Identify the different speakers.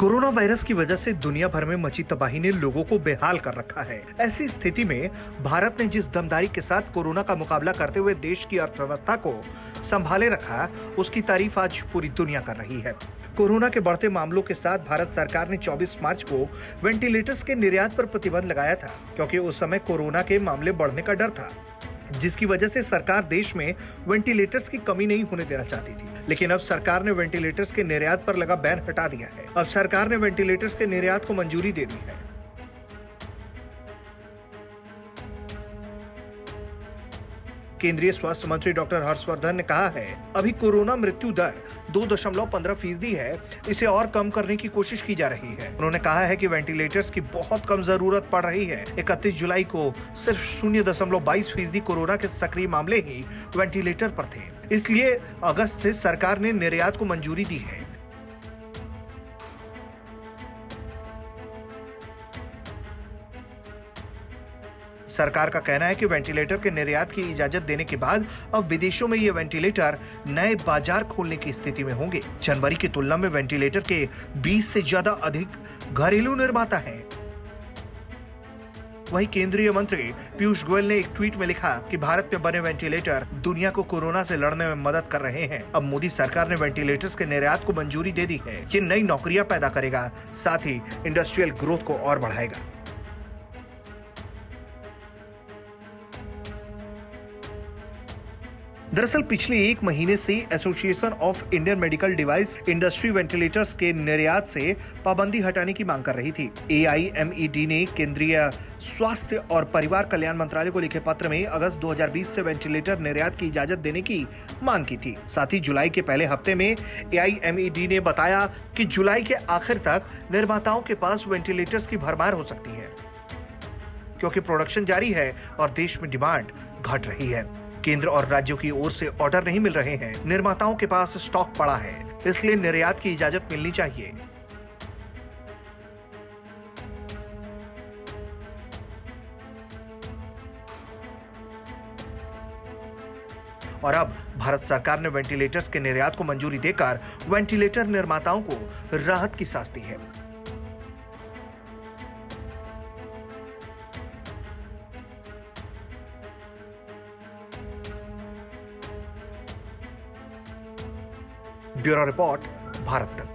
Speaker 1: Corona virus की वजह से दुनिया भर में मची तबाही ने लोगों को बेहाल कर रखा है। ऐसी स्थिति में भारत ने जिस दमदारी के साथ कोरोना का मुकाबला करते हुए देश की अर्थव्यवस्था को संभाले रखा, उसकी तारीफ आज पूरी दुनिया कर रही है। कोरोना के बढ़ते मामलों के साथ भारत सरकार ने 24 मार्च को वेंटिलेटर्स के निर्यात पर प्रतिबंध लगाया था, क्योंकि उस समय कोरोना के मामले बढ़ने का डर था, जिसकी वजह से सरकार देश में वेंटिलेटर्स की कमी नहीं होने देना चाहती थी। लेकिन अब सरकार ने वेंटिलेटर्स के निर्यात पर लगा बैन हटा दिया है। अब सरकार ने वेंटिलेटर्स के निर्यात को मंजूरी दे दी है। केंद्रीय स्वास्थ्य मंत्री डॉक्टर हर्षवर्धन ने कहा है, अभी कोरोना मृत्यु दर 2.15% है, इसे और कम करने की कोशिश की जा रही है। उन्होंने कहा है कि वेंटिलेटर्स की बहुत कम जरूरत पड़ रही है। 31 जुलाई को सिर्फ 0.22% कोरोना के सक्रिय मामले ही वेंटिलेटर पर थे, इसलिए अगस्त से सरकार ने निर्यात को मंजूरी दी है। सरकार का कहना है कि वेंटिलेटर के निर्यात की इजाजत देने के बाद अब विदेशों में ये वेंटिलेटर नए बाजार खोलने की स्थिति में होंगे। जनवरी की तुलना में वेंटिलेटर के 20 से ज्यादा अधिक घरेलू निर्माता हैं। वहीं केंद्रीय मंत्री पीयूष गोयल ने एक ट्वीट में लिखा कि भारत में बने वेंटिलेटर दुनिया को कोरोना से लड़ने में मदद कर रहे हैं। अब मोदी सरकार ने वेंटिलेटर्स के निर्यात को मंजूरी दे दी है। ये नई नौकरियां पैदा करेगा, साथ ही इंडस्ट्रियल ग्रोथ को और बढ़ाएगा। दरअसल पिछले एक महीने से association of Indian medical device industry ventilators के निर्यात से पाबंदी हटाने की मांग कर रही थी। AIMED ने केंद्रीय स्वास्थ्य और परिवार कल्याण मंत्रालय को लिखे पत्र में अगस्त 2020 से वेंटिलेटर निर्यात की इजाजत देने की मांग की थी। साथ ही जुलाई के पहले हफ्ते में AIMED ने बताया कि जुलाई के आखिर तक निर्माताओं के पास वेंटिलेटर्स की भरमार हो सकती है, क्योंकि प्रोडक्शन जारी है और देश में डिमांड घट रही है। केंद्र और राज्यों की ओर से ऑर्डर नहीं मिल रहे हैं, निर्माताओं के पास स्टॉक पड़ा है, इसलिए निर्यात की इजाजत मिलनी चाहिए। और अब भारत सरकार ने वेंटिलेटर्स के निर्यात को मंजूरी देकर वेंटिलेटर निर्माताओं को राहत की सांस दी है। ब्यूरो रिपोर्ट, भारत तक।